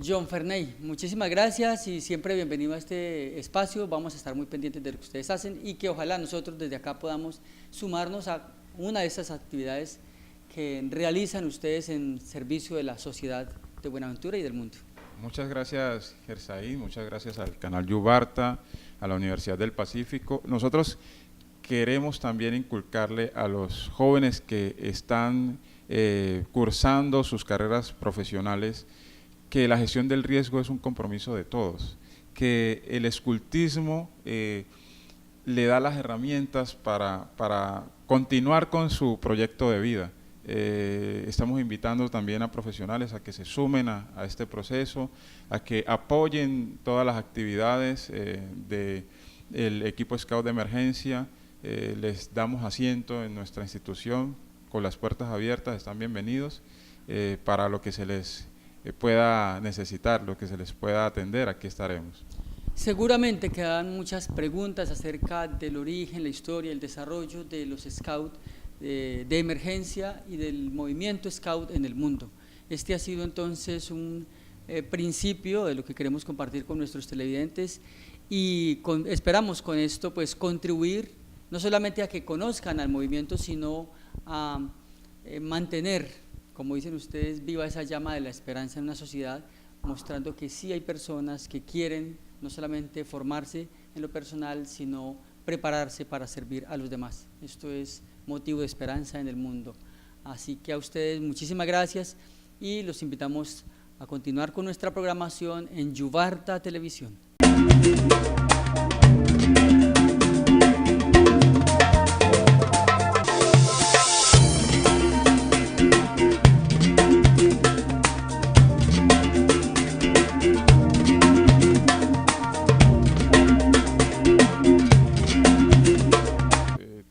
Speaker 1: John Ferney, muchísimas gracias y siempre bienvenido a este espacio. Vamos a estar muy pendientes de lo que ustedes hacen y que ojalá nosotros desde acá podamos sumarnos a una de esas actividades que realizan ustedes en servicio de la sociedad de Buenaventura y del mundo.
Speaker 3: Muchas gracias, Gersaí, muchas gracias al canal Yubarta, a la Universidad del Pacífico. Nosotros queremos también inculcarle a los jóvenes que están cursando sus carreras profesionales que la gestión del riesgo es un compromiso de todos, que el escultismo le da las herramientas para continuar con su proyecto de vida. Estamos invitando también a profesionales a que se sumen a este proceso, a que apoyen todas las actividades del equipo Scout de emergencia. Les damos asiento en nuestra institución con las puertas abiertas, están bienvenidos para lo que se les pueda necesitar, lo que se les pueda atender, aquí estaremos.
Speaker 1: Seguramente quedan muchas preguntas acerca del origen, la historia, el desarrollo de los Scouts de emergencia y del movimiento Scout en el mundo. Este ha sido entonces un principio de lo que queremos compartir con nuestros televidentes y esperamos con esto pues contribuir no solamente a que conozcan al movimiento, sino a mantener, como dicen ustedes, viva esa llama de la esperanza en una sociedad, mostrando que sí hay personas que quieren no solamente formarse en lo personal, sino prepararse para servir a los demás. Esto es motivo de esperanza en el mundo. Así que a ustedes muchísimas gracias y los invitamos a continuar con nuestra programación en Yuvarta Televisión.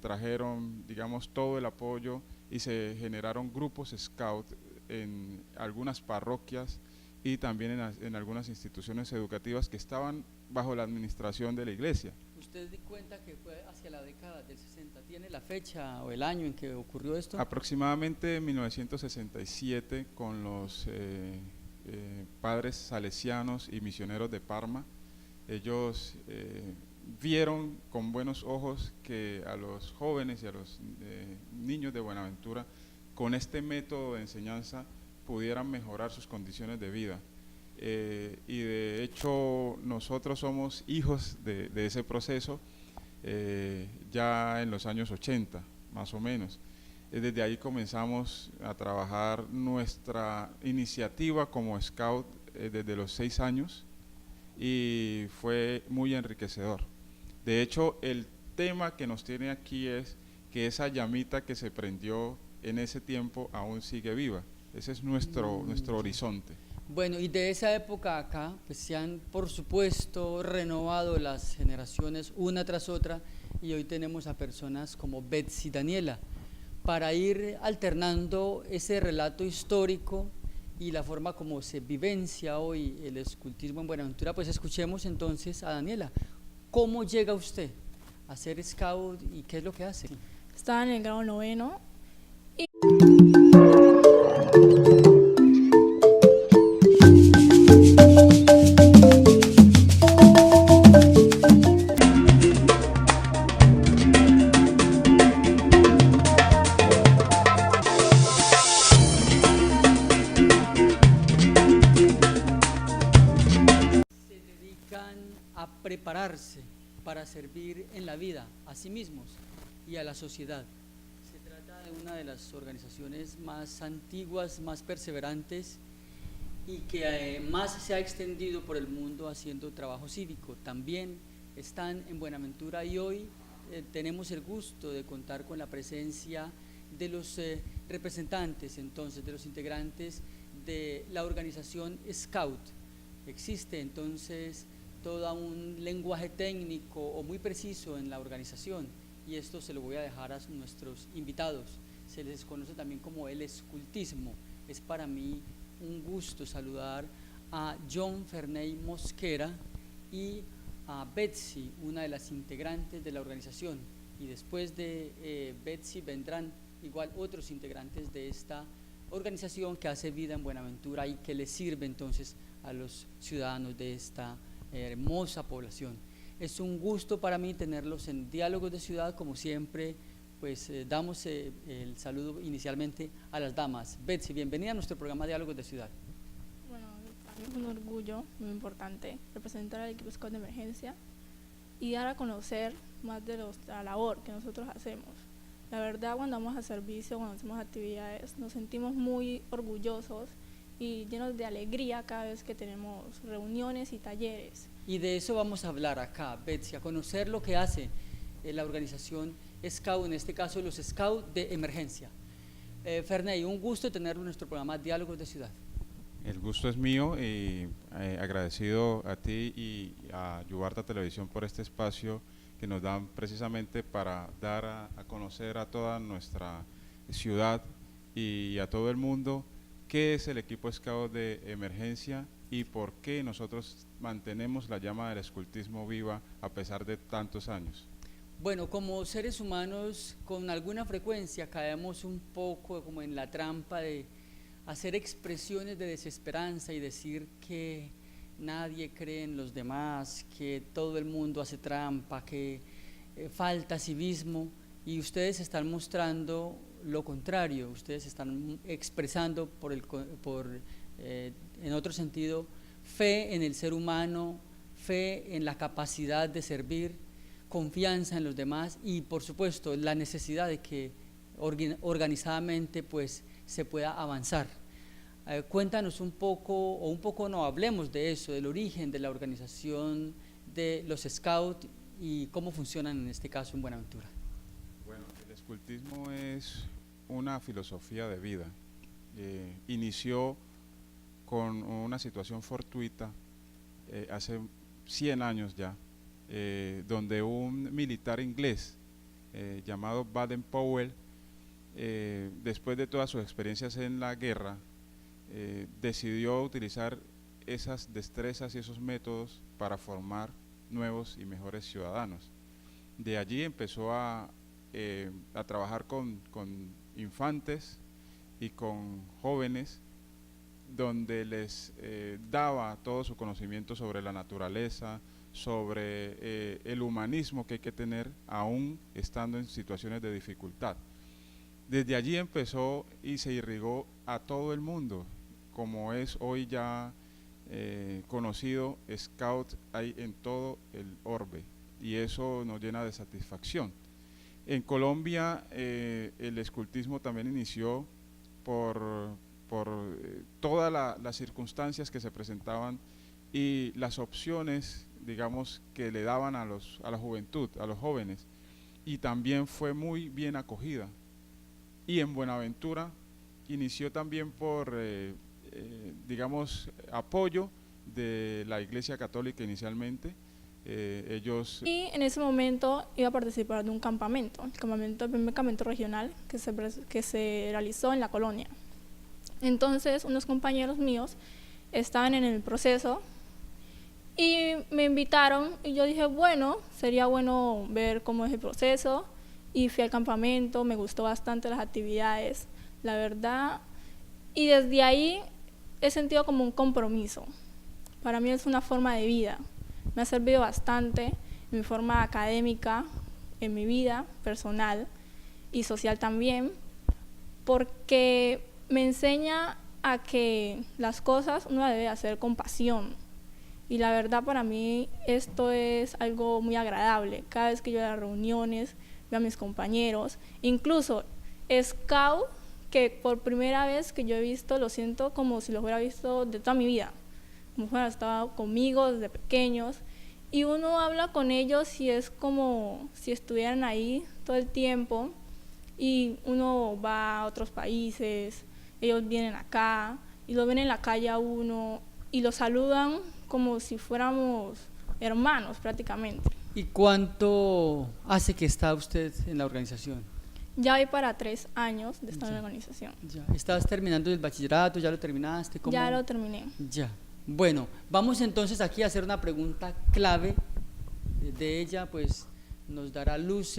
Speaker 3: Trajeron, digamos, todo el apoyo y se generaron grupos Scout en algunas parroquias y también en algunas instituciones educativas que estaban bajo la administración de la iglesia.
Speaker 1: ¿Usted di cuenta que fue hacia la década del 60? ¿Tiene la fecha o el año en que ocurrió esto?
Speaker 3: Aproximadamente en 1967 con los padres salesianos y misioneros de Parma. Ellos vieron con buenos ojos que a los jóvenes y a los niños de Buenaventura con este método de enseñanza pudieran mejorar sus condiciones de vida. Y de hecho nosotros somos hijos de ese proceso ya en los años 80 más o menos. Desde ahí comenzamos a trabajar nuestra iniciativa como Scout desde los 6 años y fue muy enriquecedor. De hecho, el tema que nos tiene aquí es que esa llamita que se prendió en ese tiempo aún sigue viva. Ese es nuestro horizonte.
Speaker 1: Bueno, y de esa época acá, pues se han, por supuesto, renovado las generaciones una tras otra y hoy tenemos a personas como Betsy Daniela para ir alternando ese relato histórico y la forma como se vivencia hoy el escultismo en Buenaventura. Pues escuchemos entonces a Daniela. ¿Cómo llega usted a ser Scout y qué es lo que hace?
Speaker 2: Estaba en el grado 9º y
Speaker 1: se dedican a prepararse para servir en la vida a sí mismos y a la sociedad. Se trata de una de las organizaciones más antiguas, más perseverantes y que más se ha extendido por el mundo haciendo trabajo cívico. También están en Buenaventura y hoy tenemos el gusto de contar con la presencia de los representantes, entonces, de los integrantes de la organización Scout. Existe entonces todo un lenguaje técnico o muy preciso en la organización y esto se lo voy a dejar a nuestros invitados. Se les conoce también como el escultismo. Es para mí un gusto saludar a John Ferney Mosquera y a Betsy, una de las integrantes de la organización, y después de Betsy vendrán igual otros integrantes de esta organización que hace vida en Buenaventura y que le sirve entonces a los ciudadanos de esta hermosa población. Es un gusto para mí tenerlos en Diálogos de Ciudad. Como siempre, pues damos el saludo inicialmente a las damas. Betsy, bienvenida a nuestro programa Diálogos de Ciudad.
Speaker 2: bueno, para mí es un orgullo muy importante representar al equipo Scout de emergencia y dar a conocer más de la labor que nosotros hacemos. La verdad, cuando vamos a servicio, cuando hacemos actividades, nos sentimos muy orgullosos y llenos de alegría cada vez que tenemos reuniones y talleres.
Speaker 1: Y de eso vamos a hablar acá, Betsy, a conocer lo que hace la organización Scout, en este caso los Scout de emergencia. Ferney, un gusto tenerlo en nuestro programa Diálogos de Ciudad.
Speaker 3: El gusto es mío y agradecido a ti y a Yuvarta Televisión por este espacio que nos dan precisamente para dar a conocer a toda nuestra ciudad y a todo el mundo ¿qué es el equipo Scout de emergencia y por qué nosotros mantenemos la llama del escultismo viva a pesar de tantos años?
Speaker 1: Bueno, como seres humanos con alguna frecuencia caemos un poco como en la trampa de hacer expresiones de desesperanza y decir que nadie cree en los demás, que todo el mundo hace trampa, que falta civismo, y ustedes están mostrando lo contrario. Ustedes están expresando en otro sentido, fe en el ser humano, fe en la capacidad de servir, confianza en los demás y por supuesto la necesidad de que organizadamente pues se pueda avanzar. Cuéntanos un poco, o un poco no, hablemos de eso, del origen de la organización de los Scouts y cómo funcionan en este caso en Buenaventura.
Speaker 3: Bueno, el escultismo es una filosofía de vida. Inició con una situación fortuita hace 100 años ya, donde un militar inglés llamado Baden-Powell, después de todas sus experiencias en la guerra, decidió utilizar esas destrezas y esos métodos para formar nuevos y mejores ciudadanos. De allí empezó a trabajar con infantes y con jóvenes, donde les daba todo su conocimiento sobre la naturaleza, sobre el humanismo que hay que tener aún estando en situaciones de dificultad. Desde allí empezó y se irrigó a todo el mundo, como es hoy ya conocido. Scout hay en todo el orbe y eso nos llena de satisfacción. En Colombia el escultismo también inició por todas las circunstancias que se presentaban y las opciones, digamos, que le daban a la juventud, a los jóvenes, y también fue muy bien acogida. Y en Buenaventura inició también por, digamos, apoyo de la Iglesia Católica inicialmente.
Speaker 2: Y en ese momento iba a participar de un campamento, el primer campamento regional que se realizó en la colonia. Entonces unos compañeros míos estaban en el proceso y me invitaron y yo dije, bueno, sería bueno ver cómo es el proceso, y fui al campamento, me gustó bastante las actividades, la verdad, y desde ahí he sentido como un compromiso. Para mí es una forma de vida, me ha servido bastante en mi forma académica, en mi vida personal y social también, porque me enseña a que las cosas uno debe hacer con pasión. Y la verdad para mí esto es algo muy agradable. Cada vez que yo voy a las reuniones, veo a mis compañeros, incluso Scout, que por primera vez que yo he visto, lo siento como si lo hubiera visto de toda mi vida, como si hubieran estado conmigo desde pequeños, y uno habla con ellos y es como si estuvieran ahí todo el tiempo, y uno va a otros países, ellos vienen acá y lo ven en la calle a uno y lo saludan como si fuéramos hermanos prácticamente.
Speaker 1: ¿Y cuánto hace que está usted en la organización?
Speaker 2: Ya voy para 3 años de estar en la organización.
Speaker 1: Ya. ¿Estás terminando el bachillerato? ¿Ya lo terminaste? ¿Cómo?
Speaker 2: Ya lo terminé.
Speaker 1: Ya. Bueno, vamos entonces aquí a hacer una pregunta clave. De ella pues nos dará luces